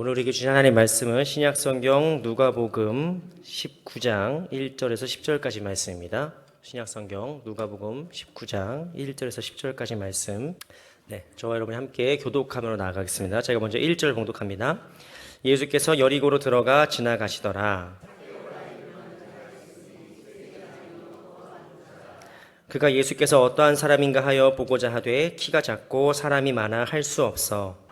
오늘 우리에게 주신 하나님의 말씀은 신약성경 누가복음 19장 1절에서 10절까지 말씀입니다. 신약성경 누가복음 19장 1절에서 10절까지 말씀. 저와 여러분이 함께 교독하면서 나아가겠습니다. 제가 먼저 1절 봉독합니다. 예수께서 여리고로 들어가 지나가시더라. 그가 예수께서 어떠한 사람인가 하여 보고자 하되 키가 작고 사람이 많아 할 수 없어.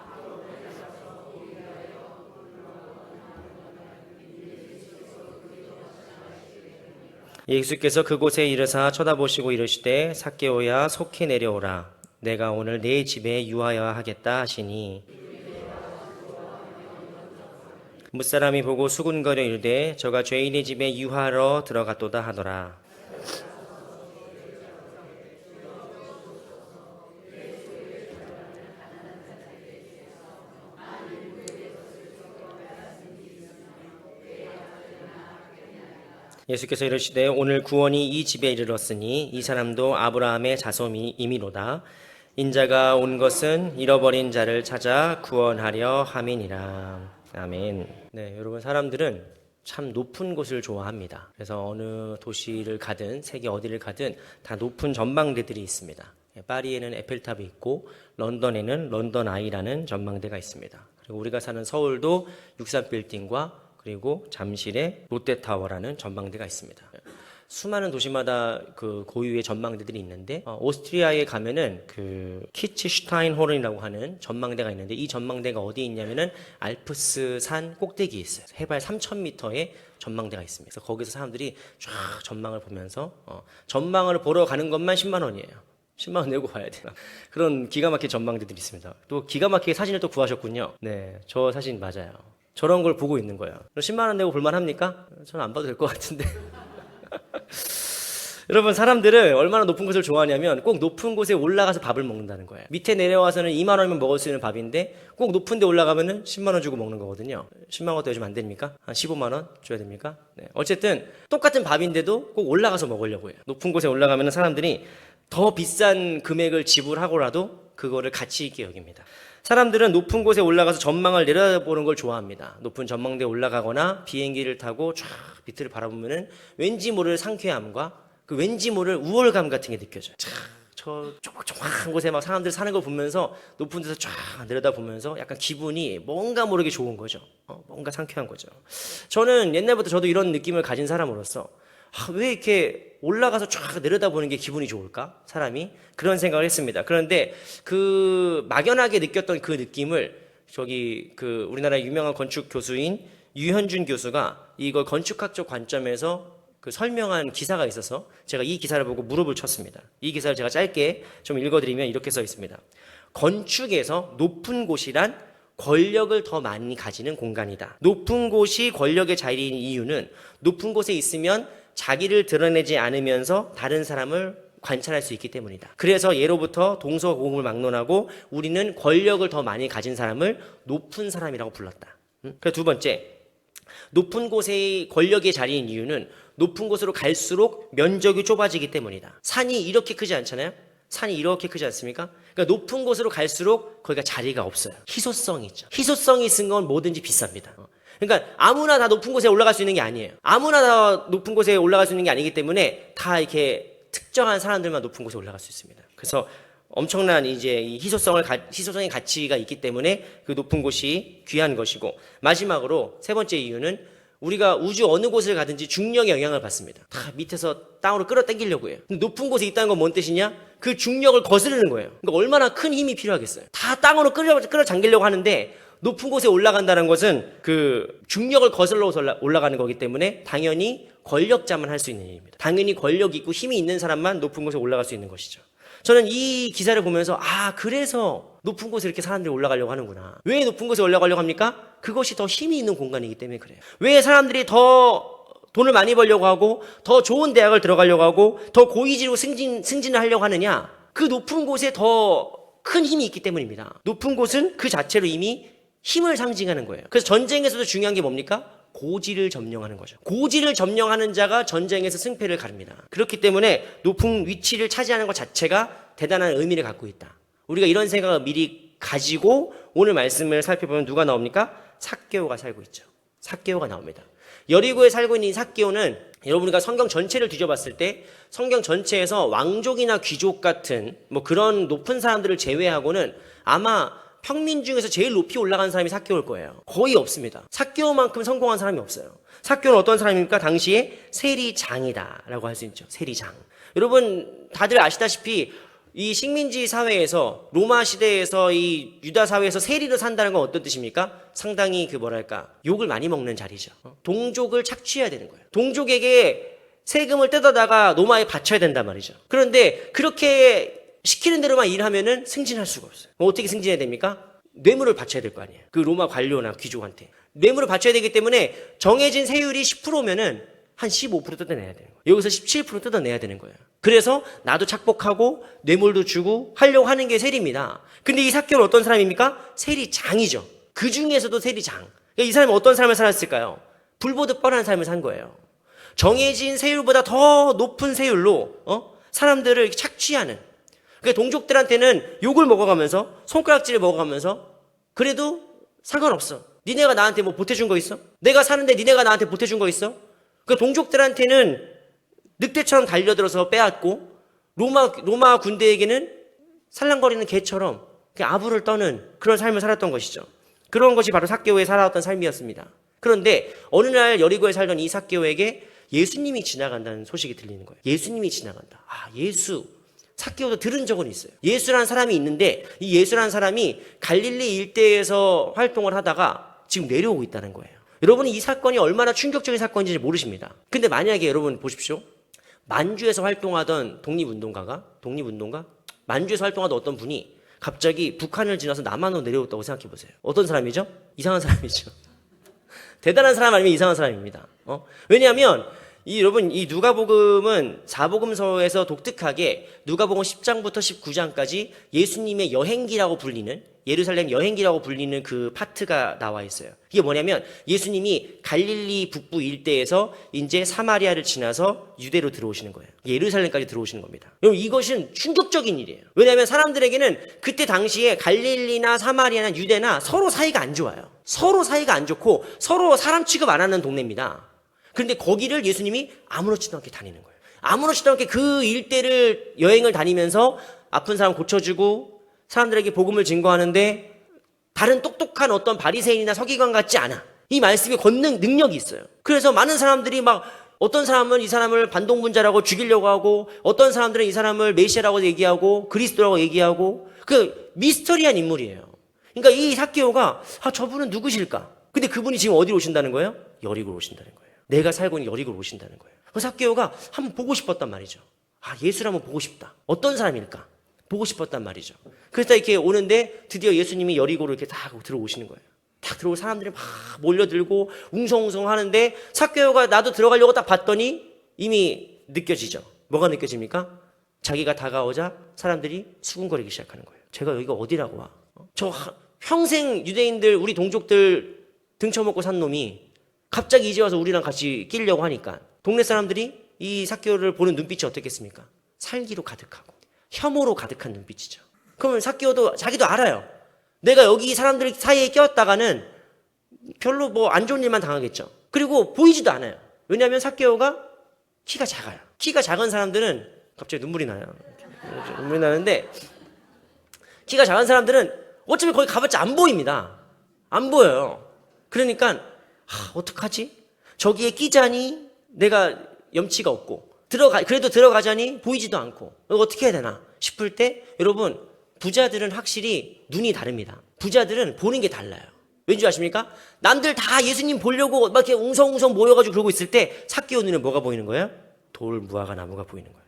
예수께서 그곳에 이르사 쳐다보시고 이르시되 삭개오야 속히 내려오라. 내가 오늘 네 집에 유하여 하겠다 하시니 무사람이 보고 수군거려 이르되 저가 죄인의 집에 유하러 들어갔도다 하더라. 예수께서 이르시되 오늘 구원이 이 집에 이르렀으니 이 사람도 아브라함의 자손이미로다. 인자가 온 것은 잃어버린 자를 찾아 구원하려 함이니라. 아멘. 여러분, 사람들은 참 높은 곳을 좋아합니다. 그래서 어느 도시를 가든 세계 어디를 가든 다 높은 전망대들이 있습니다. 파리에는 에펠탑이 있고 런던에는 런던 아이라는 전망대가 있습니다. 그리고 우리가 사는 서울도 63빌딩과 그리고 잠실에 롯데타워라는 전망대가 있습니다. 수많은 도시마다 그 고유의 전망대들이 있는데 오스트리아에 가면은 그 키츠슈타인호른이라고 하는 전망대가 있는데 이 전망대가 어디에 있냐면은 알프스 산 꼭대기에 있어요. 해발 3,000m의 전망대가 있습니다. 그래서 거기서 사람들이 쫙 전망을 보면서 전망을 보러 가는 것만 10만 원이에요. 10만 원 내고 가야 돼요. 그런 기가 막힌 전망대들이 있습니다. 또 기가 막히게 사진을 또 구하셨군요. 저 사진 맞아요. 저런 걸 보고 있는 거예요. 10만 원 내고 볼만합니까? 저는 안 봐도 될 것 같은데. 여러분, 사람들은 얼마나 높은 곳을 좋아하냐면 꼭 높은 곳에 올라가서 밥을 먹는다는 거예요. 밑에 내려와서는 2만 원이면 먹을 수 있는 밥인데 꼭 높은 데 올라가면은 10만 원 주고 먹는 거거든요. 10만 원 더 요즘 안 됩니까? 한 15만 원 줘야 됩니까? 어쨌든 똑같은 밥인데도 꼭 올라가서 먹으려고 해요. 높은 곳에 올라가면은 사람들이 더 비싼 금액을 지불하고라도 그거를 가치 있게 여깁니다. 사람들은 높은 곳에 올라가서 전망을 내려다보는 걸 좋아합니다. 높은 전망대에 올라가거나 비행기를 타고 쫙 밑을 바라보면은 왠지 모를 상쾌함과 그 왠지 모를 우월감 같은 게 느껴져요. 저 조그조그한 곳에 막 사람들 사는 걸 보면서 높은 데서 쫙 내려다보면서 약간 기분이 뭔가 모르게 좋은 거죠. 뭔가 상쾌한 거죠. 저는 옛날부터 저도 이런 느낌을 가진 사람으로서 왜 이렇게 올라가서 쫙 내려다보는 게 기분이 좋을까? 사람이 그런 생각을 했습니다. 그런데 그 막연하게 느꼈던 그 느낌을 그 우리나라 유명한 건축 교수인 유현준 교수가 이걸 건축학적 관점에서 그 설명한 기사가 있어서 제가 이 기사를 보고 무릎을 쳤습니다. 이 기사를 제가 짧게 좀 읽어드리면 이렇게 써 있습니다. 건축에서 높은 곳이란 권력을 더 많이 가지는 공간이다. 높은 곳이 권력의 자리인 이유는 높은 곳에 있으면 자기를 드러내지 않으면서 다른 사람을 관찰할 수 있기 때문이다. 그래서 예로부터 동서고금을 막론하고 우리는 권력을 더 많이 가진 사람을 높은 사람이라고 불렀다. 그리고 두 번째, 높은 곳의 권력의 자리인 이유는 높은 곳으로 갈수록 면적이 좁아지기 때문이다. 산이 이렇게 크지 않잖아요? 산이 이렇게 크지 않습니까? 그러니까 높은 곳으로 갈수록 거기가 자리가 없어요. 희소성이 있죠. 희소성이 있은 건 뭐든지 비쌉니다. 그러니까 아무나 다 높은 곳에 올라갈 수 있는 게 아니에요. 아무나 다 높은 곳에 올라갈 수 있는 게 아니기 때문에 다 이렇게 특정한 사람들만 높은 곳에 올라갈 수 있습니다. 그래서 엄청난 이제 이 희소성의 가치가 있기 때문에 그 높은 곳이 귀한 것이고, 마지막으로 세 번째 이유는 우리가 우주 어느 곳을 가든지 중력의 영향을 받습니다. 다 밑에서 땅으로 끌어당기려고 해요. 근데 높은 곳에 있다는 건 뭔 뜻이냐? 그 중력을 거스르는 거예요. 그러니까 얼마나 큰 힘이 필요하겠어요. 다 땅으로 끌어당기려고 하는데 높은 곳에 올라간다는 것은 그 중력을 거슬러서 올라가는 거기 때문에 당연히 권력자만 할 수 있는 일입니다. 당연히 권력이 있고 힘이 있는 사람만 높은 곳에 올라갈 수 있는 것이죠. 저는 이 기사를 보면서 그래서 높은 곳에 이렇게 사람들이 올라가려고 하는구나. 왜 높은 곳에 올라가려고 합니까? 그것이 더 힘이 있는 공간이기 때문에 그래요. 왜 사람들이 더 돈을 많이 벌려고 하고 더 좋은 대학을 들어가려고 하고 더 고위직으로 승진을 하려고 하느냐? 그 높은 곳에 더 큰 힘이 있기 때문입니다. 높은 곳은 그 자체로 이미 힘을 상징하는 거예요. 그래서 전쟁에서도 중요한 게 뭡니까? 고지를 점령하는 거죠. 고지를 점령하는 자가 전쟁에서 승패를 가릅니다. 그렇기 때문에 높은 위치를 차지하는 것 자체가 대단한 의미를 갖고 있다. 우리가 이런 생각을 미리 가지고 오늘 말씀을 살펴보면 누가 나옵니까? 삭개오가 살고 있죠. 삭개오가 나옵니다. 여리고에 살고 있는 이 삭개오는 여러분과 성경 전체를 뒤져봤을 때 성경 전체에서 왕족이나 귀족 같은 뭐 그런 높은 사람들을 제외하고는 아마 평민 중에서 제일 높이 올라간 사람이 삭개오일 거예요. 거의 없습니다. 삭개오만큼 성공한 사람이 없어요. 삭개오는 어떤 사람입니까? 당시에 세리장이다라고 할 수 있죠. 세리장. 여러분 다들 아시다시피 이 식민지 사회에서 로마 시대에서 이 유다 사회에서 세리로 산다는 건 어떤 뜻입니까? 상당히 욕을 많이 먹는 자리죠. 동족을 착취해야 되는 거예요. 동족에게 세금을 뜯어다가 로마에 바쳐야 된단 말이죠. 그런데 그렇게 시키는 대로만 일하면은 승진할 수가 없어요. 어떻게 승진해야 됩니까? 뇌물을 바쳐야 될 거 아니에요. 그 로마 관료나 귀족한테. 뇌물을 바쳐야 되기 때문에 정해진 세율이 10%면은 한 15% 뜯어내야 되는 거예요. 여기서 17% 뜯어내야 되는 거예요. 그래서 나도 착복하고 뇌물도 주고 하려고 하는 게 세리입니다. 근데 이 삭개오는 어떤 사람입니까? 세리장이죠. 그 중에서도 세리장. 그러니까 이 사람은 어떤 삶을 살았을까요? 불보듯 뻔한 삶을 산 거예요. 정해진 세율보다 더 높은 세율로 사람들을 착취하는. 그러니까 동족들한테는 욕을 먹어가면서 손가락질을 먹어가면서 그래도 상관없어. 니네가 나한테 뭐 보태준 거 있어? 내가 사는데 니네가 나한테 보태준 거 있어? 그 동족들한테는 늑대처럼 달려들어서 빼앗고 로마 군대에게는 살랑거리는 개처럼 아부를 떠는 그런 삶을 살았던 것이죠. 그런 것이 바로 삭개오에 살아왔던 삶이었습니다. 그런데 어느 날 여리고에 살던 이 삭개오에게 예수님이 지나간다는 소식이 들리는 거예요. 예수님이 지나간다. 예수. 삭개오도 들은 적은 있어요. 예수라는 사람이 있는데 이 예수라는 사람이 갈릴리 일대에서 활동을 하다가 지금 내려오고 있다는 거예요. 여러분이 이 사건이 얼마나 충격적인 사건인지 모르십니다. 근데 만약에 여러분 보십시오. 만주에서 활동하던 독립운동가? 만주에서 활동하던 어떤 분이 갑자기 북한을 지나서 남한으로 내려왔다고 생각해 보세요. 어떤 사람이죠? 이상한 사람이죠. 대단한 사람 아니면 이상한 사람입니다. 왜냐하면 여러분 이 누가복음은 사복음서에서 독특하게 누가복음 10장부터 19장까지 예수님의 여행기라고 불리는 예루살렘 여행기라고 불리는 그 파트가 나와 있어요. 이게 뭐냐면 예수님이 갈릴리 북부 일대에서 이제 사마리아를 지나서 유대로 들어오시는 거예요. 예루살렘까지 들어오시는 겁니다. 여러분 이것은 충격적인 일이에요. 왜냐하면 사람들에게는 그때 당시에 갈릴리나 사마리아나 유대나 서로 사이가 안 좋아요. 서로 사이가 안 좋고 서로 사람 취급 안 하는 동네입니다. 그런데 거기를 예수님이 아무렇지도 않게 다니는 거예요. 아무렇지도 않게 그 일대를 여행을 다니면서 아픈 사람 고쳐주고 사람들에게 복음을 증거하는데 다른 똑똑한 어떤 바리새인이나 서기관 같지 않아. 이 말씀이 걷는 능력이 있어요. 그래서 많은 사람들이 막 어떤 사람은 이 사람을 반동분자라고 죽이려고 하고 어떤 사람들은 이 사람을 메시아라고 얘기하고 그리스도라고 얘기하고 그 미스터리한 인물이에요. 그러니까 이 삭개오가 저분은 누구실까? 근데 그분이 지금 어디로 오신다는 거예요? 여리고로 오신다는 거예요. 내가 살고 있는 여리고로 오신다는 거예요. 그 삭개오가 한번 보고 싶었단 말이죠. 예수를 한번 보고 싶다. 어떤 사람일까? 보고 싶었단 말이죠. 그래서 이렇게 오는데 드디어 예수님이 여리고로 이렇게 딱 들어오시는 거예요. 딱 들어오고 사람들이 막 몰려들고 웅성웅성 하는데 삭개오가 나도 들어가려고 딱 봤더니 이미 느껴지죠. 뭐가 느껴집니까? 자기가 다가오자 사람들이 수군거리기 시작하는 거예요. 제가 여기가 어디라고 와? 저 평생 유대인들 우리 동족들 등쳐먹고 산 놈이 갑자기 이제 와서 우리랑 같이 끼려고 하니까 동네 사람들이 이 삭개오를 보는 눈빛이 어떻겠습니까? 살기로 가득하고 혐오로 가득한 눈빛이죠. 그러면 삭개오도 자기도 알아요. 내가 여기 사람들 사이에 껴었다가는 별로 뭐 안 좋은 일만 당하겠죠. 그리고 보이지도 않아요. 왜냐하면 삭개오가 키가 작아요. 키가 작은 사람들은 갑자기 눈물이 나요. 눈물이 나는데 키가 작은 사람들은 어차피 거기 가봤자 안 보입니다. 안 보여요. 그러니까 어떡하지? 저기에 끼자니 내가 염치가 없고 그래도 들어가자니 보이지도 않고 어떻게 해야 되나 싶을 때 여러분 부자들은 확실히 눈이 다릅니다. 부자들은 보는 게 달라요. 왠지 아십니까? 남들 다 예수님 보려고 막 이렇게 웅성웅성 모여가지고 그러고 있을 때 삭개오 눈에 뭐가 보이는 거예요? 돌, 무화과 나무가 보이는 거예요.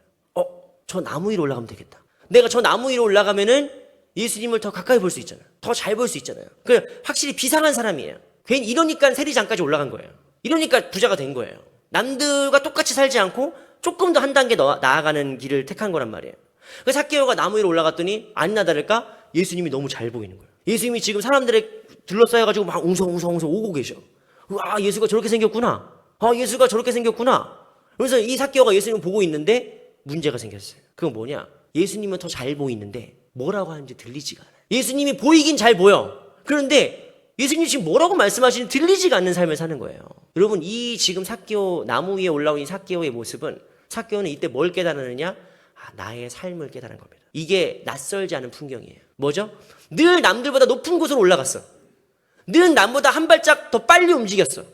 저 나무 위로 올라가면 되겠다. 내가 저 나무 위로 올라가면은 예수님을 더 가까이 볼 수 있잖아요. 더 잘 볼 수 있잖아요. 확실히 비상한 사람이에요. 괜히 이러니까 세리장까지 올라간 거예요. 이러니까 부자가 된 거예요. 남들과 똑같이 살지 않고 조금 더 한 단계 나아가는 길을 택한 거란 말이에요. 그 삭개오가 나무 위로 올라갔더니 아니나 다를까 예수님이 너무 잘 보이는 거예요. 예수님이 지금 사람들에 둘러싸여가지고 막 웅성웅성 오고 계셔. 예수가 저렇게 생겼구나. 예수가 저렇게 생겼구나. 그래서 이 삭개오가 예수님을 보고 있는데 문제가 생겼어요. 그건 뭐냐? 예수님은 더 잘 보이는데 뭐라고 하는지 들리지가 않아요. 예수님이 보이긴 잘 보여. 그런데 예수님이 지금 뭐라고 말씀하시는지 들리지가 않는 삶을 사는 거예요. 여러분, 이 지금 삭개오, 나무 위에 올라온 이 삭개오의 모습은, 삭개오는 이때 뭘 깨달았느냐? 나의 삶을 깨달은 겁니다. 이게 낯설지 않은 풍경이에요. 뭐죠? 늘 남들보다 높은 곳으로 올라갔어. 늘 남보다 한 발짝 더 빨리 움직였어.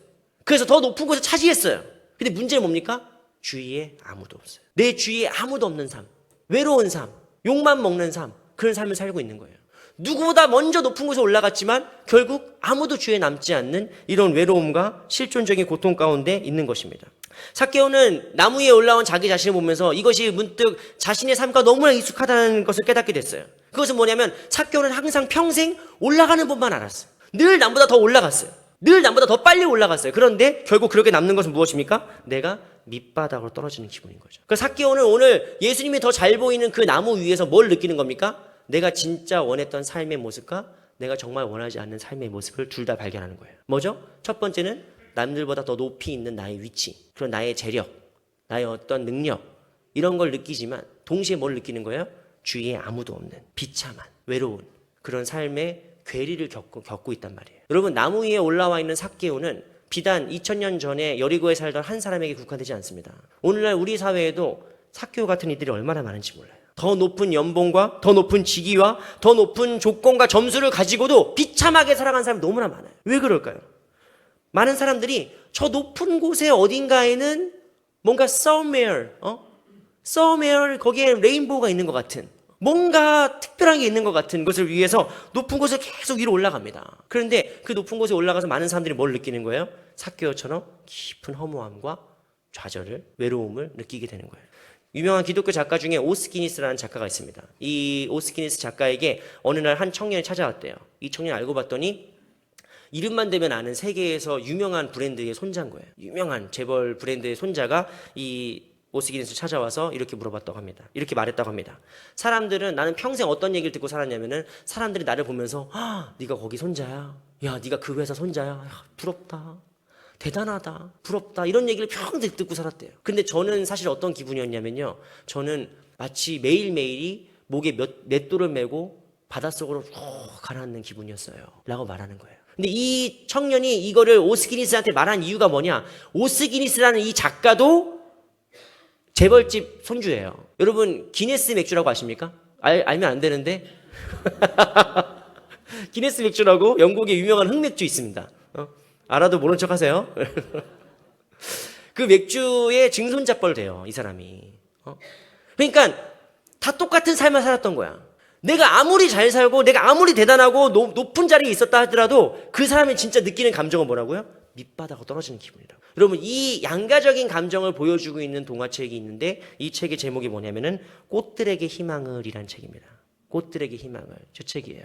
그래서 더 높은 곳을 차지했어요. 근데 문제는 뭡니까? 주위에 아무도 없어요. 내 주위에 아무도 없는 삶, 외로운 삶, 욕만 먹는 삶, 그런 삶을 살고 있는 거예요. 누구보다 먼저 높은 곳에 올라갔지만 결국 아무도 주위에 남지 않는 이런 외로움과 실존적인 고통 가운데 있는 것입니다. 삭개오는 나무 위에 올라온 자기 자신을 보면서 이것이 문득 자신의 삶과 너무나 익숙하다는 것을 깨닫게 됐어요. 그것은 뭐냐면 삭개오는 항상 평생 올라가는 법만 알았어요. 늘 남보다 더 올라갔어요. 늘 남보다 더 빨리 올라갔어요. 그런데 결국 그렇게 남는 것은 무엇입니까? 내가 밑바닥으로 떨어지는 기분인 거죠. 그래서 삭개오는 오늘 예수님이 더 잘 보이는 그 나무 위에서 뭘 느끼는 겁니까? 내가 진짜 원했던 삶의 모습과 내가 정말 원하지 않는 삶의 모습을 둘 다 발견하는 거예요. 뭐죠? 첫 번째는 남들보다 더 높이 있는 나의 위치, 그리고 나의 재력, 나의 어떤 능력, 이런 걸 느끼지만 동시에 뭘 느끼는 거예요? 주위에 아무도 없는 비참한, 외로운 그런 삶의 괴리를 겪고 있단 말이에요. 여러분, 나무 위에 올라와 있는 삭개오는 비단 2000년 전에 여리고에 살던 한 사람에게 국한되지 않습니다. 오늘날 우리 사회에도 삭개오 같은 이들이 얼마나 많은지 몰라요. 더 높은 연봉과 더 높은 직위와 더 높은 조건과 점수를 가지고도 비참하게 살아간 사람이 너무나 많아요. 왜 그럴까요? 많은 사람들이 저 높은 곳에 어딘가에는 뭔가 somewhere 거기에 레인보우가 있는 것 같은, 뭔가 특별한 게 있는 것 같은 것을 위해서 높은 곳에 계속 위로 올라갑니다. 그런데 그 높은 곳에 올라가서 많은 사람들이 뭘 느끼는 거예요? 삭개오처럼 깊은 허무함과 좌절을, 외로움을 느끼게 되는 거예요. 유명한 기독교 작가 중에 오스기니스라는 작가가 있습니다. 이 오스기니스 작가에게 어느 날 한 청년이 찾아왔대요. 이 청년이 알고 봤더니 이름만 대면 아는 세계에서 유명한 브랜드의 손자인 거예요. 유명한 재벌 브랜드의 손자가 이 오스기니스를 찾아와서 이렇게 물어봤다고 합니다. 이렇게 말했다고 합니다. 사람들은, 나는 평생 어떤 얘기를 듣고 살았냐면은, 사람들이 나를 보면서 네가 거기 손자야, 야 네가 그 회사 손자야, 야, 부럽다, 대단하다, 부럽다, 이런 얘기를 평생 듣고 살았대요. 근데 저는 사실 어떤 기분이었냐면요, 저는 마치 매일매일이 목에 맷돌을 메고 바닷속으로 쭉 가라앉는 기분이었어요 라고 말하는 거예요. 근데 이 청년이 이거를 오스기니스한테 말한 이유가 뭐냐? 오스기니스라는 이 작가도 재벌집 손주예요. 여러분, 기네스 맥주라고 아십니까? 알면 안 되는데 기네스 맥주라고 영국의 유명한 흑맥주 있습니다. 알아도 모른 척 하세요. 그 맥주의 증손자뻘 돼요, 이 사람이. 그러니까 다 똑같은 삶을 살았던 거야. 내가 아무리 잘 살고 내가 아무리 대단하고 높은 자리에 있었다 하더라도 그 사람이 진짜 느끼는 감정은 뭐라고요? 밑바닥으로 떨어지는 기분이라고. 여러분, 이 양가적인 감정을 보여주고 있는 동화책이 있는데, 이 책의 제목이 뭐냐면은 꽃들에게 희망을 이란 책입니다. 꽃들에게 희망을. 저 책이에요.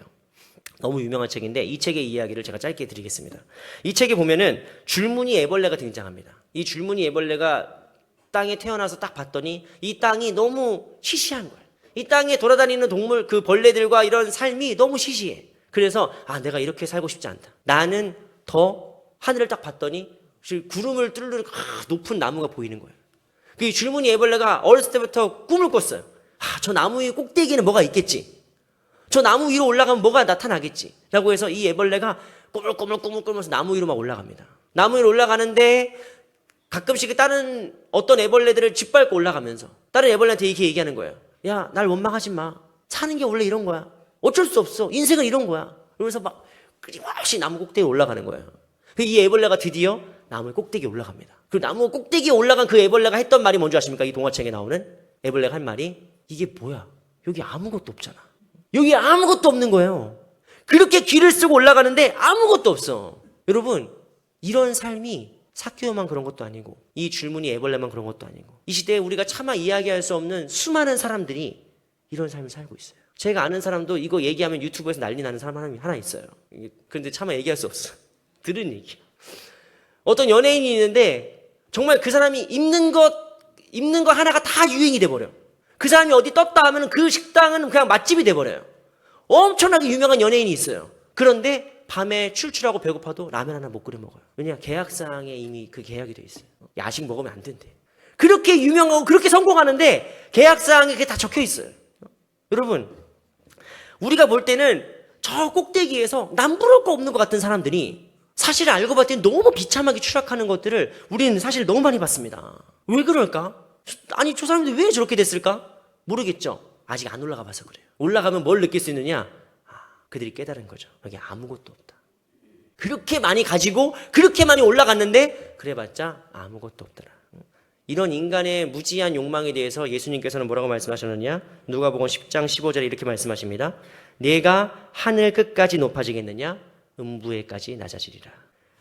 너무 유명한 책인데 이 책의 이야기를 제가 짧게 드리겠습니다. 이 책에 보면은 줄무늬 애벌레가 등장합니다. 이 줄무늬 애벌레가 땅에 태어나서 딱 봤더니 이 땅이 너무 시시한 거예요. 이 땅에 돌아다니는 동물, 그 벌레들과 이런 삶이 너무 시시해. 그래서 내가 이렇게 살고 싶지 않다. 나는 더 하늘을 딱 봤더니 구름을 뚫는 높은 나무가 보이는 거예요. 그 줄무늬 애벌레가 어렸을 때부터 꿈을 꿨어요. 저 나무 위 꼭대기에는 뭐가 있겠지. 저 나무 위로 올라가면 뭐가 나타나겠지. 라고 해서 이 애벌레가 꾸물꾸물꾸물꾸물면서 나무 위로 막 올라갑니다. 나무 위로 올라가는데 가끔씩 다른 어떤 애벌레들을 짓밟고 올라가면서 다른 애벌레한테 이렇게 얘기하는 거예요. 야, 날 원망하지 마. 사는 게 원래 이런 거야. 어쩔 수 없어. 인생은 이런 거야. 그러면서 막 끊임없이 나무 꼭대기에 올라가는 거예요. 이 애벌레가 드디어 나무 꼭대기에 올라갑니다. 그 나무 꼭대기에 올라간 그 애벌레가 했던 말이 뭔지 아십니까? 이 동화책에 나오는 애벌레가 한 말이, 이게 뭐야? 여기 아무것도 없잖아. 여기 아무것도 없는 거예요. 그렇게 길을 쓰고 올라가는데 아무것도 없어. 여러분, 이런 삶이 삭개오만 그런 것도 아니고 이 줄무늬 애벌레만 그런 것도 아니고 이 시대에 우리가 차마 이야기할 수 없는 수많은 사람들이 이런 삶을 살고 있어요. 제가 아는 사람도 이거 얘기하면 유튜브에서 난리 나는 사람 하나 있어요. 그런데 차마 얘기할 수 없어. 들은 얘기. 어떤 연예인이 있는데 정말 그 사람이 입는 것 하나가 다 유행이 돼버려. 그 사람이 어디 떴다 하면 그 식당은 그냥 맛집이 돼버려요. 엄청나게 유명한 연예인이 있어요. 그런데 밤에 출출하고 배고파도 라면 하나 못 끓여 먹어요. 왜냐? 계약사항에 이미 그 계약이 돼 있어요. 야식 먹으면 안 된대. 그렇게 유명하고 그렇게 성공하는데 계약사항에 그게 다 적혀 있어요. 여러분, 우리가 볼 때는 저 꼭대기에서 남부러울 거 없는 것 같은 사람들이 사실 알고 봤더니 너무 비참하게 추락하는 것들을 우리는 사실 너무 많이 봤습니다. 왜 그럴까? 아니 저 사람들이 왜 저렇게 됐을까? 모르겠죠. 아직 안 올라가 봐서 그래요. 올라가면 뭘 느낄 수 있느냐? 그들이 깨달은 거죠. 여기 아무것도 없다. 그렇게 많이 가지고 그렇게 많이 올라갔는데 그래봤자 아무것도 없더라. 이런 인간의 무지한 욕망에 대해서 예수님께서는 뭐라고 말씀하셨느냐? 누가복음 10장 15절에 이렇게 말씀하십니다. 내가 하늘 끝까지 높아지겠느냐? 음부에까지 낮아지리라.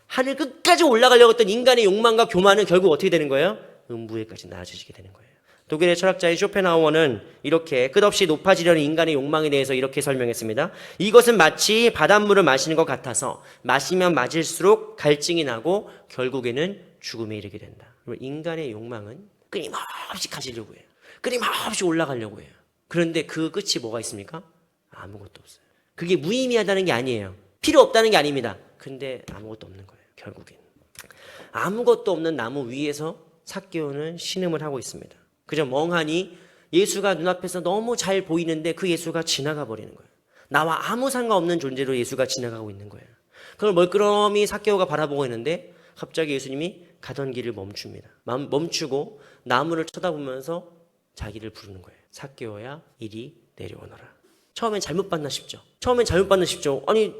하늘 끝까지 올라가려고 했던 인간의 욕망과 교만은 결국 어떻게 되는 거예요? 음부에까지 낮아지게 되는 거예요. 독일의 철학자인 쇼펜하우어는 이렇게 끝없이 높아지려는 인간의 욕망에 대해서 이렇게 설명했습니다. 이것은 마치 바닷물을 마시는 것 같아서 마시면 마실수록 갈증이 나고 결국에는 죽음에 이르게 된다. 인간의 욕망은 끊임없이 가지려고 해요. 끊임없이 올라가려고 해요. 그런데 그 끝이 뭐가 있습니까? 아무것도 없어요. 그게 무의미하다는 게 아니에요. 필요 없다는 게 아닙니다. 근데 아무것도 없는 거예요. 결국엔. 아무것도 없는 나무 위에서 삭개오는 신음을 하고 있습니다. 그저 멍하니 예수가 눈앞에서 너무 잘 보이는데 그 예수가 지나가 버리는 거예요. 나와 아무 상관없는 존재로 예수가 지나가고 있는 거예요. 그걸 멀끄러미 삭개오가 바라보고 있는데 갑자기 예수님이 가던 길을 멈춥니다. 멈추고 나무를 쳐다보면서 자기를 부르는 거예요. 삭개오야 이리 내려오너라. 처음엔 잘못 봤나 싶죠. 아니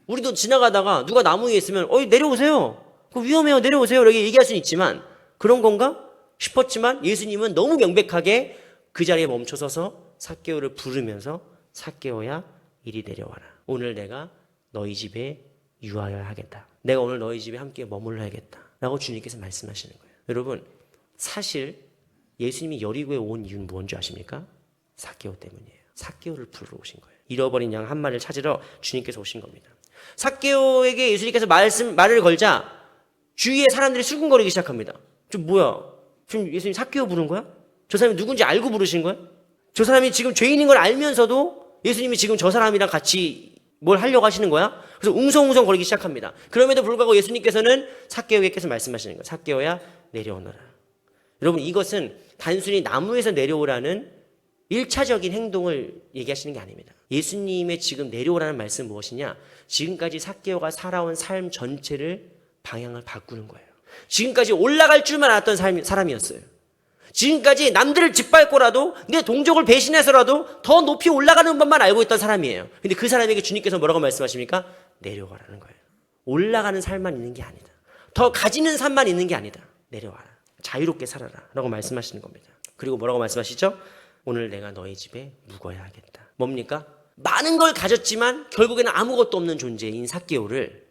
우리도 지나가다가 누가 나무 위에 있으면 내려오세요. 그거 위험해요. 내려오세요. 이렇게 얘기할 수는 있지만 그런 건가 싶었지만 예수님은 너무 명백하게 그 자리에 멈춰서서 삭개오를 부르면서 삭개오야 이리 내려와라. 오늘 내가 너희 집에 유하여야 하겠다. 내가 오늘 너희 집에 함께 머물러야겠다. 라고 주님께서 말씀하시는 거예요. 여러분 사실 예수님이 여리고에 온 이유는 뭔지 아십니까? 삭개오 때문이에요. 삭개오를 부르러 오신 거예요. 잃어버린 양 한 마리를 찾으러 주님께서 오신 겁니다. 삭개오에게 예수님께서 말을 걸자 주위의 사람들이 수군거리기 시작합니다. 뭐야? 지금 예수님 삭개오 부른 거야? 저 사람이 누군지 알고 부르신 거야? 저 사람이 지금 죄인인 걸 알면서도 예수님이 지금 저 사람이랑 같이 뭘 하려고 하시는 거야? 그래서 웅성웅성 거리기 시작합니다. 그럼에도 불구하고 예수님께서는 삭개오에게서 말씀하시는 거예요. 삭개오야 내려오너라. 여러분 이것은 단순히 나무에서 내려오라는 1차적인 행동을 얘기하시는 게 아닙니다. 예수님의 지금 내려오라는 말씀은 무엇이냐? 지금까지 삭개오가 살아온 삶 전체를 방향을 바꾸는 거예요. 지금까지 올라갈 줄만 알았던 사람이었어요. 지금까지 남들을 짓밟고라도 내 동족을 배신해서라도 더 높이 올라가는 법만 알고 있던 사람이에요. 근데 그 사람에게 주님께서 뭐라고 말씀하십니까? 내려가라는 거예요. 올라가는 삶만 있는 게 아니다. 더 가지는 삶만 있는 게 아니다. 내려와라. 자유롭게 살아라. 라고 말씀하시는 겁니다. 그리고 뭐라고 말씀하시죠? 오늘 내가 너희 집에 묵어야 하겠다. 뭡니까? 많은 걸 가졌지만 결국에는 아무것도 없는 존재인 삭개오를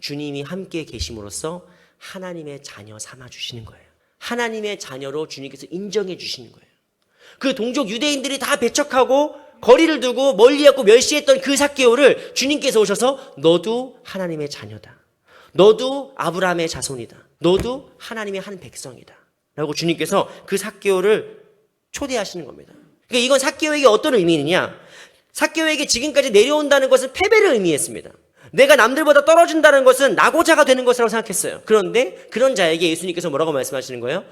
주님이 함께 계심으로써 하나님의 자녀 삼아 주시는 거예요. 하나님의 자녀로 주님께서 인정해 주시는 거예요. 그 동족 유대인들이 다 배척하고 거리를 두고 멀리하고 멸시했던 그 삭개오를 주님께서 오셔서 너도 하나님의 자녀다. 너도 아브라함의 자손이다. 너도 하나님의 한 백성이다. 라고 주님께서 그 삭개오를 초대하시는 겁니다. 그러니까 이건 삭개오에게 어떤 의미느냐? 삭개오에게 지금까지 내려온다는 것은 패배를 의미했습니다. 내가 남들보다 떨어진다는 것은 낙오자가 되는 것이라고 생각했어요. 그런데 그런 자에게 예수님께서 뭐라고 말씀하시는 거예요?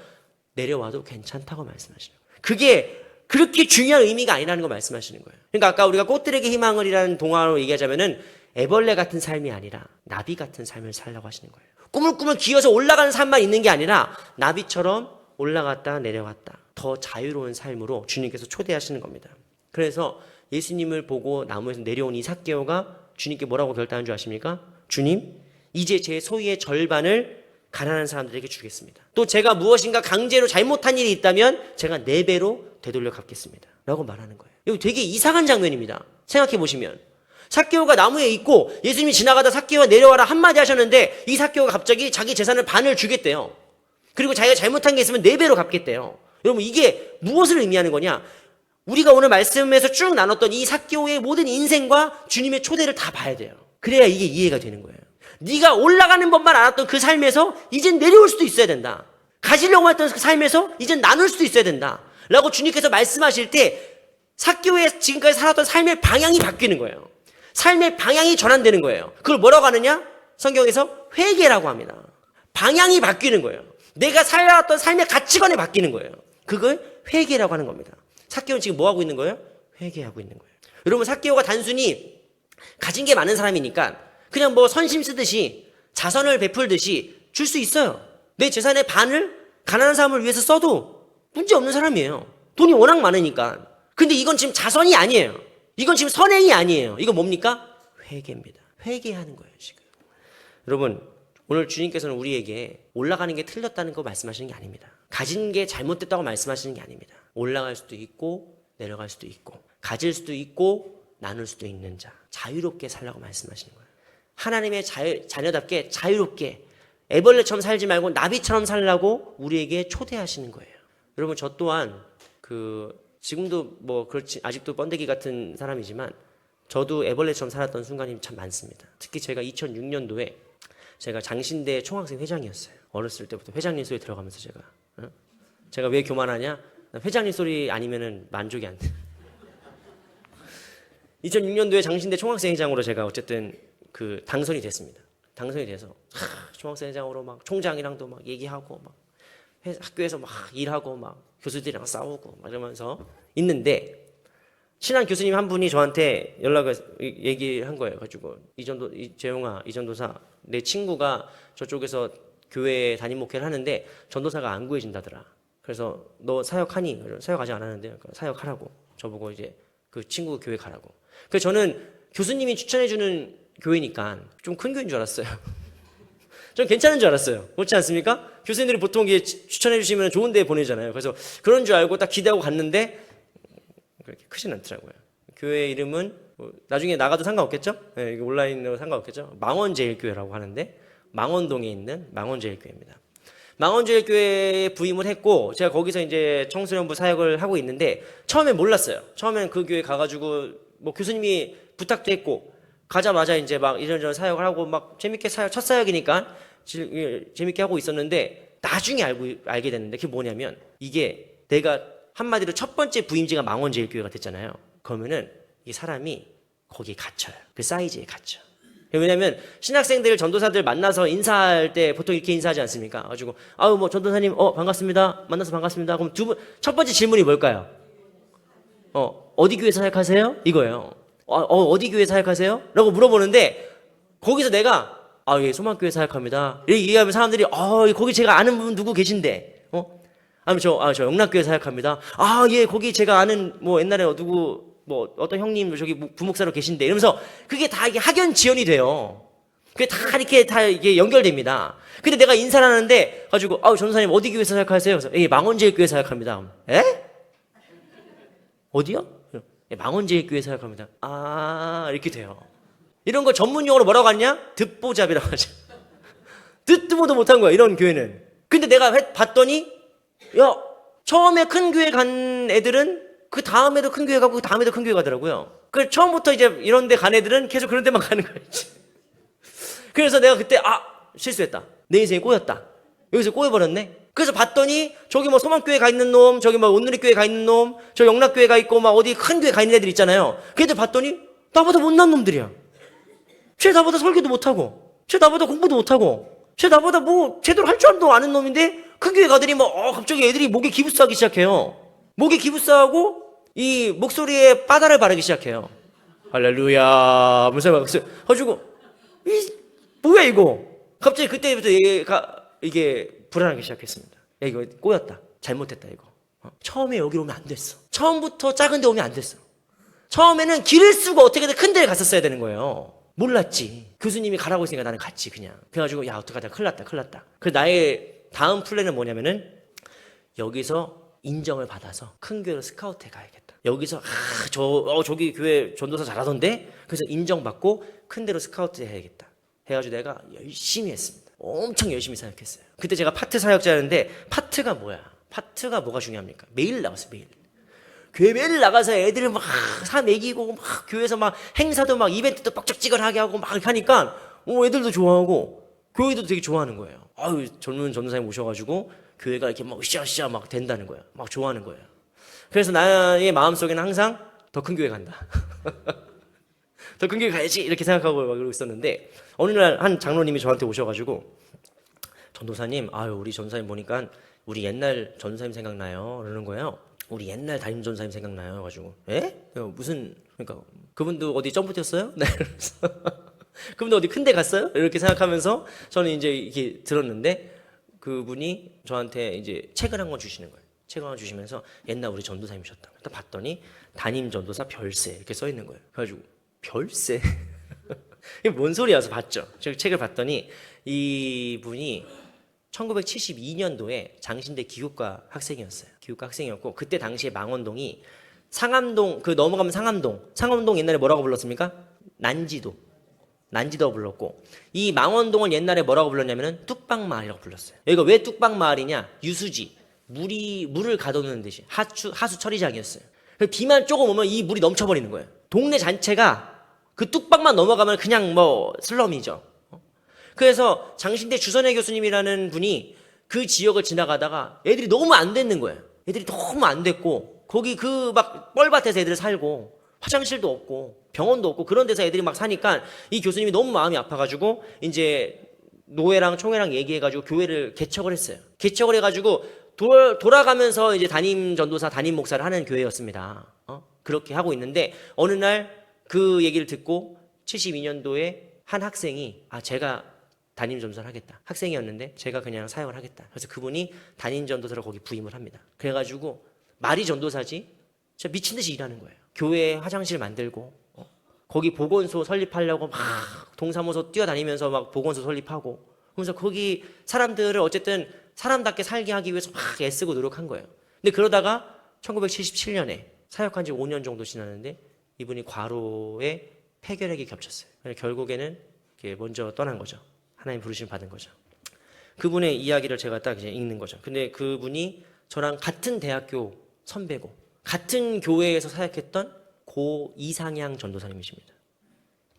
내려와도 괜찮다고 말씀하시는 거예요. 그게 그렇게 중요한 의미가 아니라는 걸 말씀하시는 거예요. 그러니까 아까 우리가 꽃들에게 희망을 이라는 동화로 얘기하자면은 애벌레 같은 삶이 아니라 나비 같은 삶을 살라고 하시는 거예요. 꾸물꾸물 기어서 올라가는 삶만 있는 게 아니라 나비처럼 올라갔다 내려갔다 더 자유로운 삶으로 주님께서 초대하시는 겁니다. 그래서 예수님을 보고 나무에서 내려온 이 삭개오가 주님께 뭐라고 결단한 줄 아십니까? 주님, 이제 제 소유의 절반을 가난한 사람들에게 주겠습니다. 또 제가 무엇인가 강제로 잘못한 일이 있다면 제가 4배로 되돌려 갚겠습니다. 라고 말하는 거예요. 이거 되게 이상한 장면입니다. 생각해 보시면. 삭개오가 나무에 있고 예수님이 지나가다 삭개오가 내려와라 한마디 하셨는데 이 삭개오가 갑자기 자기 재산을 반을 주겠대요. 그리고 자기가 잘못한 게 있으면 4배로 갚겠대요. 여러분 이게 무엇을 의미하는 거냐? 우리가 오늘 말씀에서 쭉 나눴던 이 삭개오의 모든 인생과 주님의 초대를 다 봐야 돼요. 그래야 이게 이해가 되는 거예요. 네가 올라가는 법만 알았던 그 삶에서 이젠 내려올 수도 있어야 된다. 가지려고 했던 그 삶에서 이젠 나눌 수도 있어야 된다. 라고 주님께서 말씀하실 때 삭개오의 지금까지 살았던 삶의 방향이 바뀌는 거예요. 삶의 방향이 전환되는 거예요. 그걸 뭐라고 하느냐? 성경에서 회개라고 합니다. 방향이 바뀌는 거예요. 내가 살아왔던 삶의 가치관이 바뀌는 거예요. 그걸 회개라고 하는 겁니다. 삭개오는 지금 뭐 하고 있는 거예요? 회개하고 있는 거예요. 여러분 삭개오가 단순히 가진 게 많은 사람이니까 그냥 뭐 선심 쓰듯이 자선을 베풀듯이 줄 수 있어요. 내 재산의 반을 가난한 사람을 위해서 써도 문제 없는 사람이에요. 돈이 워낙 많으니까. 근데 이건 지금 자선이 아니에요. 이건 지금 선행이 아니에요. 이건 뭡니까? 회개입니다. 회개하는 거예요, 지금. 여러분, 오늘 주님께서는 우리에게 올라가는 게 틀렸다는 거 말씀하시는 게 아닙니다. 가진 게 잘못됐다고 말씀하시는 게 아닙니다. 올라갈 수도 있고 내려갈 수도 있고 가질 수도 있고 나눌 수도 있는 자, 자유롭게 살라고 말씀하시는 거예요. 하나님의 자녀답게 자유롭게 애벌레처럼 살지 말고 나비처럼 살라고 우리에게 초대하시는 거예요. 여러분, 저 또한 지금도 뭐 그렇지 아직도 번데기 같은 사람이지만 저도 애벌레처럼 살았던 순간이 참 많습니다. 특히 제가 2006년도에 제가 장신대 총학생 회장이었어요. 어렸을 때부터 회장님 소리 들어가면서 제가 왜 교만하냐? 회장님 소리 아니면은 만족이 안 돼. 2006년도에 장신대 총학생 회장으로 제가 어쨌든 당선이 됐습니다. 당선이 돼서 총학생 회장으로 막 총장이랑도 막 얘기하고 막 학교에서 막 일하고 막 교수들이랑 싸우고 막 이러면서 있는데 친한 교수님 한 분이 저한테 얘기한 거예요. 가지고 재용아, 이전도사, 내 친구가 저쪽에서 교회 담임 목회를 하는데 전도사가 안 구해진다더라. 그래서 너 사역하니? 사역 아직 안 하는데 사역하라고. 저보고 이제 그 친구 교회 가라고. 그래서 저는 교수님이 추천해주는 교회니까 좀 큰 교회인 줄 알았어요. 전 괜찮은 줄 알았어요. 그렇지 않습니까? 교수님들이 보통 추천해 주시면 좋은 데 보내잖아요. 그래서 그런 줄 알고 딱 기대하고 갔는데 그렇게 크진 않더라고요. 교회 이름은 나중에 나가도 상관없겠죠? 네, 온라인으로 상관없겠죠? 망원제일교회라고 하는데 망원동에 있는 망원제일교회입니다. 망원제일교회에 부임을 했고 제가 거기서 이제 청소년부 사역을 하고 있는데 처음에 몰랐어요. 처음엔 그 교회 가가지고 뭐 교수님이 부탁도 했고 가자마자 이제 막 이런저런 사역을 하고 막 재밌게 첫 사역이니까 재밌게 하고 있었는데 나중에 알게 됐는데 그게 뭐냐면 이게 내가 한마디로 첫 번째 부임지가 망원제일교회가 됐잖아요. 그러면은 이 사람이 거기에 갇혀요. 그 사이즈에 갇혀. 왜냐면 신학생들 전도사들 만나서 인사할 때 보통 이렇게 인사하지 않습니까? 가지고 뭐 전도사님 반갑습니다. 만나서 반갑습니다. 그럼 첫 번째 질문이 뭘까요? 어디 교회 사역하세요? 이거예요. 어디 교회 사역하세요? 라고 물어보는데 거기서 내가 예, 소망교회 사역합니다. 이렇게 얘기하면 사람들이 거기 제가 아는 분 누구 계신데 아니면 저 영락교회 사역합니다. 예, 거기 제가 아는 뭐 옛날에 누구 뭐 어떤 형님 저기 부목사로 계신데 이러면서 그게 다 이게 학연지연이 돼요. 그게 다 이게 연결됩니다. 근데 내가 인사를 하는데 가지고 전도사님 어디 교회 사역하세요? 그래서 망원제일교회 사역합니다. 에? 어디요? 망원제일교회 사역합니다. 이렇게 돼요. 이런 거 전문 용어로 뭐라고 하냐? 듣보잡이라고 하죠. 듣도 보도 못한 거야, 이런 교회는. 근데 내가 봤더니 처음에 큰 교회 간 애들은 그 다음에도 큰 교회 가고 그 다음에도 큰 교회 가더라고요. 그 처음부터 이제 이런 데 간 애들은 계속 그런 데만 가는 거였지. 그래서 내가 그때 실수했다. 내 인생에 꼬였다. 여기서 꼬여버렸네. 그래서 봤더니 저기 뭐 소망교회 가 있는 놈, 저기 뭐 온누리교회 가 있는 놈, 저 영락교회 가 있고 막 어디 큰 교회 가 있는 애들 있잖아요. 걔들 봤더니 나보다 못난 놈들이야. 쟤 나보다 설교도 못하고, 쟤 나보다 공부도 못하고, 쟤 나보다 뭐 제대로 할 줄 아는 놈인데 큰 교회 가더니 갑자기 애들이 목에 기부스하기 시작해요. 목에 기부스하고 이 목소리에 바다를 바르기 시작해요. 할렐루야 무슨 가지고 뭐야 이거. 갑자기 그때부터 이게 불안하기 시작했습니다. 이거 꼬였다. 잘못했다 이거. 처음에 여기 오면 안 됐어. 처음부터 작은 데 오면 안 됐어. 처음에는 길을 쓰고 어떻게든 큰 데를 갔었어야 되는 거예요. 몰랐지. 교수님이 가라고 했으니까 나는 갔지 그냥. 그래가지고 어떡하자 큰일 났다. 그래서 나의 다음 플랜은 뭐냐면은 여기서 인정을 받아서 큰 교회로 스카우트해 가야겠다. 여기서 저기 교회 전도사 잘하던데? 그래서 인정받고 큰 데로 스카우트 해야겠다. 해가지고 내가 열심히 했습니다. 엄청 열심히 사역했어요. 그때 제가 파트 사역자였는데 파트가 뭐야? 파트가 뭐가 중요합니까? 매일 나왔어요. 매일. 교회 매일 나가서 애들 막 사 먹이고 막 교회에서 막 행사도 막 이벤트도 빡짝지근하게 하고 막 이렇게 하니까 애들도 좋아하고 교회도 되게 좋아하는 거예요. 젊은 전도사님 오셔가지고 교회가 이렇게 막 으쌰으쌰 막 된다는 거예요. 막 좋아하는 거예요. 그래서 나의 마음속에는 항상 더 큰 교회 간다. 더 큰 교회 가야지 이렇게 생각하고 막 그러고 있었는데 어느 날 한 장로님이 저한테 오셔가지고 전도사님 우리 전도사님 보니까 우리 옛날 전도사님 생각나요. 그러는 거예요. 우리 옛날 담임 전도사님 생각나요. 가지고 무슨 그러니까 그분도 어디 점프 뛰었어요? 네. 그분도 어디 큰데 갔어요? 이렇게 생각하면서 저는 이제 이렇게 들었는데 그분이 저한테 이제 책을 한 권 주시는 거예요. 책을 하나 주시면서 옛날 우리 전도사님이셨다. 딱 봤더니 담임 전도사 별세 이렇게 써 있는 거예요. 그래가지고 별세? 이게 뭔 소리야? 서 봤죠. 제가 책을 봤더니 이분이 1972년도에 장신대 기국과 학생이었어요. 기국과 학생이었고 그때 당시에 망원동이 상암동 그 넘어가면 상암동 옛날에 뭐라고 불렀습니까? 난지도가 불렀고 이 망원동을 옛날에 뭐라고 불렀냐면은 뚝방마을이라고 불렀어요. 여기가 왜 뚝방마을이냐? 유수지 물을 가둬놓는 데시 하수 처리장이었어요. 비만 조금 오면 이 물이 넘쳐버리는 거예요. 동네 전체가 그 뚝방만 넘어가면 그냥 뭐 슬럼이죠. 그래서 장신대 주선혜 교수님이라는 분이 그 지역을 지나가다가 애들이 너무 안 됐는 거예요. 애들이 너무 안 됐고 거기 그 막 뻘밭에서 애들 살고 화장실도 없고 병원도 없고 그런 데서 애들이 막 사니까 이 교수님이 너무 마음이 아파가지고 이제 노회랑 총회랑 얘기해가지고 교회를 개척을 했어요. 개척을 해가지고 돌아가면서 이제 담임 전도사, 담임 목사를 하는 교회였습니다. 그렇게 하고 있는데 어느 날 그 얘기를 듣고 72년도에 한 학생이 제가 담임 전도사를 하겠다. 학생이었는데 제가 그냥 사역을 하겠다. 그래서 그분이 담임 전도사로 거기 부임을 합니다. 그래가지고 말이 전도사지 진짜 미친 듯이 일하는 거예요. 교회에 화장실 만들고 거기 보건소 설립하려고 막 동사무소 뛰어다니면서 막 보건소 설립하고 그러면서 거기 사람들을 어쨌든 사람답게 살게 하기 위해서 막 애쓰고 노력한 거예요. 근데 그러다가 1977년에 사역한 지 5년 정도 지났는데 이분이 과로에 폐결핵이 겹쳤어요. 결국에는 먼저 떠난 거죠. 하나님 부르심 받은 거죠. 그분의 이야기를 제가 딱 이제 읽는 거죠. 근데 그분이 저랑 같은 대학교 선배고 같은 교회에서 사역했던 고 이상향 전도사님이십니다.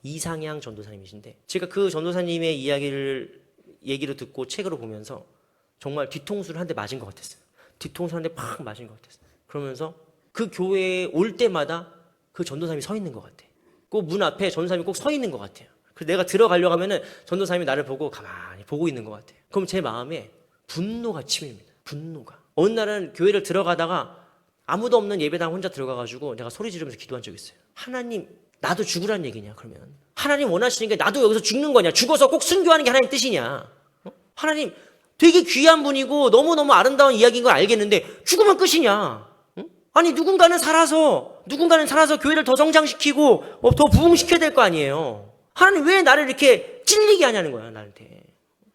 이상향 전도사님이신데 제가 그 전도사님의 얘기를 듣고 책으로 보면서 정말 뒤통수를 한 대 맞은 것 같았어요. 뒤통수 한 대 팍 맞은 것 같았어요. 그러면서 그 교회에 올 때마다 그 전도사님이 서 있는 것 같아. 꼭 문 앞에 전도사님이 꼭 서 있는 것 같아요. 그래서 내가 들어가려고 하면은 전도사님이 나를 보고 가만히 보고 있는 것 같아요. 그럼 제 마음에 분노가 치밀립니다. 분노가. 어느 날은 교회를 들어가다가 아무도 없는 예배당 혼자 들어가가지고 내가 소리 지르면서 기도한 적이 있어요. 하나님, 나도 죽으란 얘기냐, 그러면. 하나님 원하시는 게 나도 여기서 죽는 거냐? 죽어서 꼭 순교하는 게 하나님 뜻이냐? 하나님, 되게 귀한 분이고 너무너무 아름다운 이야기인 걸 알겠는데 죽으면 끝이냐? 아니, 누군가는 살아서 교회를 더 성장시키고 더 부흥시켜야 될 거 아니에요. 하나님 왜 나를 이렇게 찔리게 하냐는 거야, 나한테.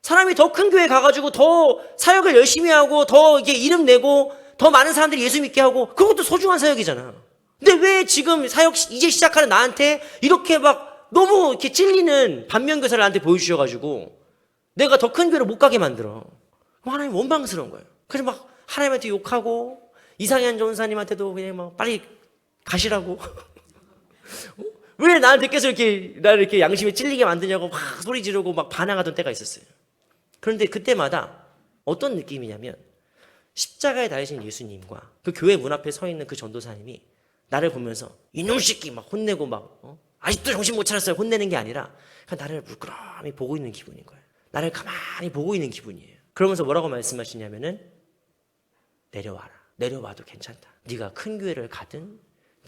사람이 더 큰 교회 가가지고 더 사역을 열심히 하고 더 이게 이름 내고 더 많은 사람들이 예수 믿게 하고 그것도 소중한 사역이잖아. 근데 왜 지금 사역 이제 시작하는 나한테 이렇게 막 너무 이렇게 찔리는 반면교사를 나한테 보여주셔가지고 내가 더 큰 교회를 못 가게 만들어. 하나님 원망스러운 거예요. 그래서 막 하나님한테 욕하고 이상현 전사님한테도 그냥 막 빨리 가시라고. 왜 나한테 계속 나를 이렇게 양심에 찔리게 만드냐고 막 소리 지르고 막 반항하던 때가 있었어요. 그런데 그때마다 어떤 느낌이냐면 십자가에 달리신 예수님과 그 교회 문 앞에 서 있는 그 전도사님이 나를 보면서 이놈 새끼 막 혼내고 막 아직도 정신 못 차렸어요 혼내는 게 아니라 그냥 나를 물끄러미 보고 있는 기분인 거예요. 나를 가만히 보고 있는 기분이에요. 그러면서 뭐라고 말씀하시냐면은 내려와라. 내려와도 괜찮다. 네가 큰 교회를 가든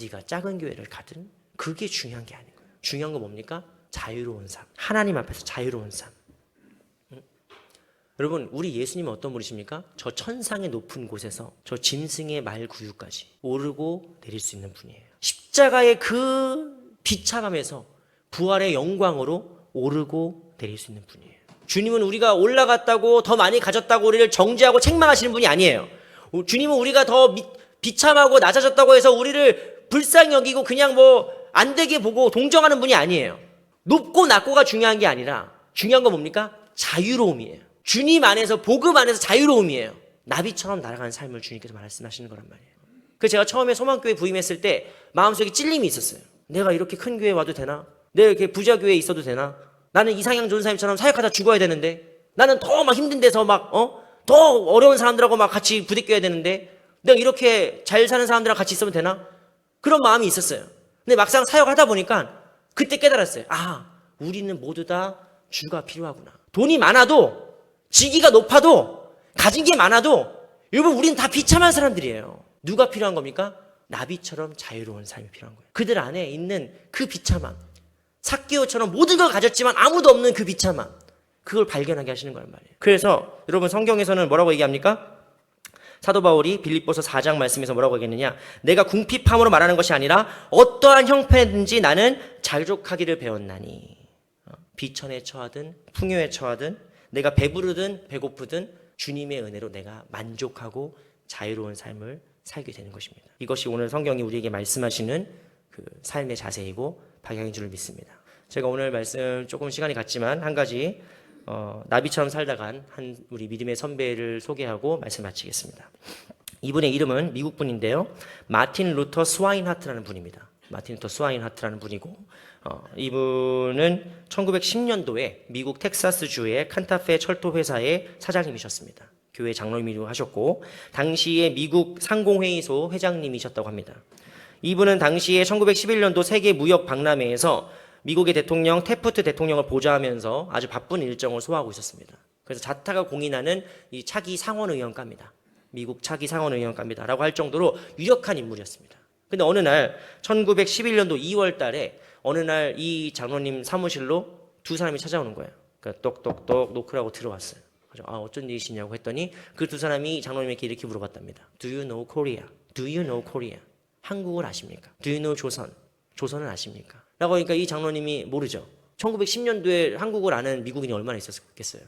네가 작은 교회를 가든 그게 중요한 게 아닌 거예요. 중요한 건 뭡니까? 자유로운 삶. 하나님 앞에서 자유로운 삶. 여러분, 우리 예수님은 어떤 분이십니까? 저 천상의 높은 곳에서 저 짐승의 말 구유까지 오르고 내릴 수 있는 분이에요. 십자가의 그 비참함에서 부활의 영광으로 오르고 내릴 수 있는 분이에요. 주님은 우리가 올라갔다고 더 많이 가졌다고 우리를 정죄하고 책망하시는 분이 아니에요. 주님은 우리가 더 비참하고 낮아졌다고 해서 우리를 불쌍히 여기고 그냥 안 되게 보고 동정하는 분이 아니에요. 높고 낮고가 중요한 게 아니라 중요한 건 뭡니까? 자유로움이에요. 주님 안에서 복음 안에서 자유로움이에요. 나비처럼 날아가는 삶을 주님께서 말씀하시는 거란 말이에요. 그래서 제가 처음에 소망교회 부임했을 때 마음속에 찔림이 있었어요. 내가 이렇게 큰 교회 와도 되나? 내가 이렇게 부자 교회에 있어도 되나? 나는 이상향 전사님처럼 사역하다 죽어야 되는데 나는 더 막 힘든 데서 더 어려운 사람들하고 막 같이 부대껴야 되는데 내가 이렇게 잘 사는 사람들하고 같이 있으면 되나? 그런 마음이 있었어요. 근데 막상 사역하다 보니까 그때 깨달았어요. 우리는 모두 다 주가 필요하구나. 돈이 많아도 직위가 높아도 가진 게 많아도 여러분 우리는 다 비참한 사람들이에요. 누가 필요한 겁니까? 나비처럼 자유로운 삶이 필요한 거예요. 그들 안에 있는 그 비참함, 삭개오처럼 모든 걸 가졌지만 아무도 없는 그 비참함, 그걸 발견하게 하시는 거란 말이에요. 그래서 여러분 성경에서는 뭐라고 얘기합니까? 사도 바울이 빌립보서 4장 말씀에서 뭐라고 얘기했느냐? 내가 궁핍함으로 말하는 것이 아니라 어떠한 형편이든지 나는 자족하기를 배웠나니. 비천에 처하든 풍요에 처하든 내가 배부르든 배고프든 주님의 은혜로 내가 만족하고 자유로운 삶을 살게 되는 것입니다. 이것이 오늘 성경이 우리에게 말씀하시는 그 삶의 자세이고 방향인 줄 믿습니다. 제가 오늘 말씀 조금 시간이 갔지만 한 가지 나비처럼 살다간 한 우리 믿음의 선배를 소개하고 말씀 마치겠습니다. 이분의 이름은 미국 분인데요. 마틴 루터 스와인하트라는 분입니다. 마틴 루터 스와인하트라는 분이고 이분은 1910년도에 미국 텍사스주의 칸타페 철도 회사의 사장님이셨습니다. 교회 장로님이기도 하셨고 당시에 미국 상공회의소 회장님이셨다고 합니다. 이분은 당시에 1911년도 세계 무역 박람회에서 미국의 대통령 테프트 대통령을 보좌하면서 아주 바쁜 일정을 소화하고 있었습니다. 그래서 자타가 공인하는 이 차기 상원의원감이다. 미국 차기 상원의원감이다 라고 할 정도로 유력한 인물이었습니다. 근데 어느 날 1911년도 2월 달에 어느 날 이 장로님 사무실로 두 사람이 찾아오는 거예요. 그러니까 똑똑똑 노크라고 들어왔어요. 그래서 어쩐 일이시냐고 했더니 그 두 사람이 장로님에게 이렇게 물어봤답니다. Do you know Korea? Do you know Korea? 한국을 아십니까? Do you know 조선? 조선을 아십니까? 라고 하니까 이 장로님이 모르죠. 1910년도에 한국을 아는 미국인이 얼마나 있었겠어요.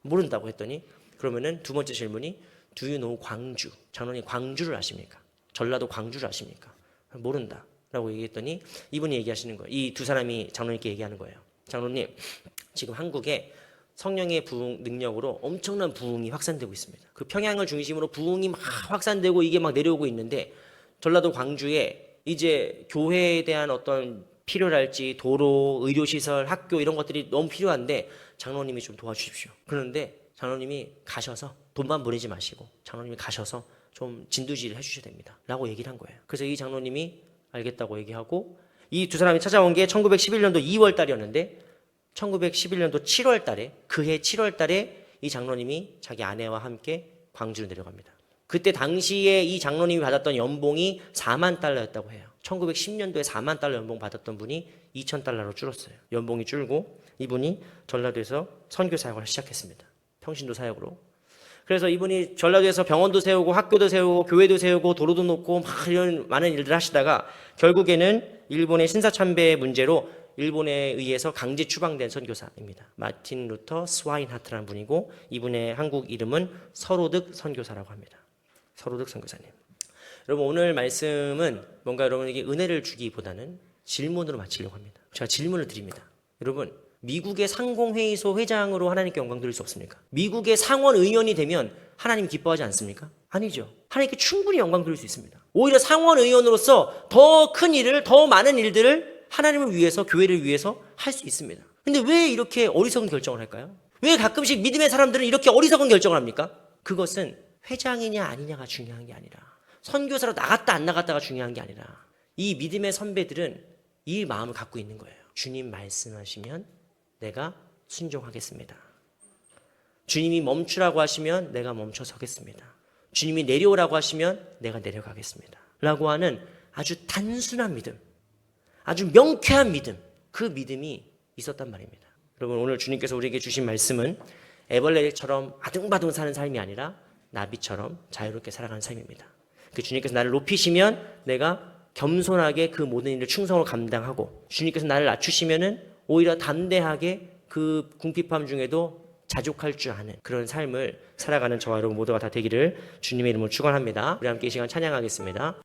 모른다고 했더니 그러면은 두 번째 질문이 Do you know 광주? 장로님 광주를 아십니까? 전라도 광주를 아십니까? 모른다 라고 얘기했더니 이분이 얘기하시는 거예요. 이 두 사람이 장로님께 얘기하는 거예요. 장로님, 지금 한국에 성령의 부흥 능력으로 엄청난 부흥이 확산되고 있습니다. 그 평양을 중심으로 부흥이 막 확산되고 이게 막 내려오고 있는데 전라도 광주에 이제 교회에 대한 어떤 필요랄지 도로, 의료시설, 학교 이런 것들이 너무 필요한데 장로님이 좀 도와주십시오. 그런데 장로님이 가셔서 돈만 보내지 마시고 장로님이 가셔서 좀 진두지휘를 해주셔야 됩니다. 라고 얘기를 한 거예요. 그래서 이 장로님이 알겠다고 얘기하고 이 두 사람이 찾아온 게 1911년도 2월 달이었는데 1911년도 7월 달에 그해 7월 달에 이 장로님이 자기 아내와 함께 광주로 내려갑니다. 그때 당시에 이 장로님이 받았던 연봉이 4만 달러였다고 해요. 1910년도에 4만 달러 연봉 받았던 분이 2천 달러로 줄었어요. 연봉이 줄고 이분이 전라도에서 선교 사역을 시작했습니다. 평신도 사역으로. 그래서 이분이 전라도에서 병원도 세우고 학교도 세우고 교회도 세우고 도로도 놓고 막 이런 많은 일들을 하시다가 결국에는 일본의 신사참배 문제로 일본에 의해서 강제 추방된 선교사입니다. 마틴 루터 스와인하트라는 분이고 이분의 한국 이름은 서로득 선교사라고 합니다. 서로득 선교사님. 여러분 오늘 말씀은 뭔가 여러분에게 은혜를 주기보다는 질문으로 마치려고 합니다. 제가 질문을 드립니다. 여러분 미국의 상공회의소 회장으로 하나님께 영광 드릴 수 없습니까? 미국의 상원 의원이 되면 하나님 기뻐하지 않습니까? 아니죠. 하나님께 충분히 영광 드릴 수 있습니다. 오히려 상원 의원으로서 더 큰 일을, 더 많은 일들을 하나님을 위해서, 교회를 위해서 할 수 있습니다. 근데 왜 이렇게 어리석은 결정을 할까요? 왜 가끔씩 믿음의 사람들은 이렇게 어리석은 결정을 합니까? 그것은 회장이냐 아니냐가 중요한 게 아니라 선교사로 나갔다 안 나갔다가 중요한 게 아니라 이 믿음의 선배들은 이 마음을 갖고 있는 거예요. 주님 말씀하시면 내가 순종하겠습니다. 주님이 멈추라고 하시면 내가 멈춰 서겠습니다. 주님이 내려오라고 하시면 내가 내려가겠습니다. 라고 하는 아주 단순한 믿음, 아주 명쾌한 믿음, 그 믿음이 있었단 말입니다. 여러분 오늘 주님께서 우리에게 주신 말씀은 애벌레처럼 아등바등 사는 삶이 아니라 나비처럼 자유롭게 살아가는 삶입니다. 그 주님께서 나를 높이시면 내가 겸손하게 그 모든 일을 충성을 감당하고 주님께서 나를 낮추시면은 오히려 담대하게 그 궁핍함 중에도 자족할 줄 아는 그런 삶을 살아가는 저와 여러분 모두가 다 되기를 주님의 이름으로 축원합니다. 우리 함께 이 시간 찬양하겠습니다.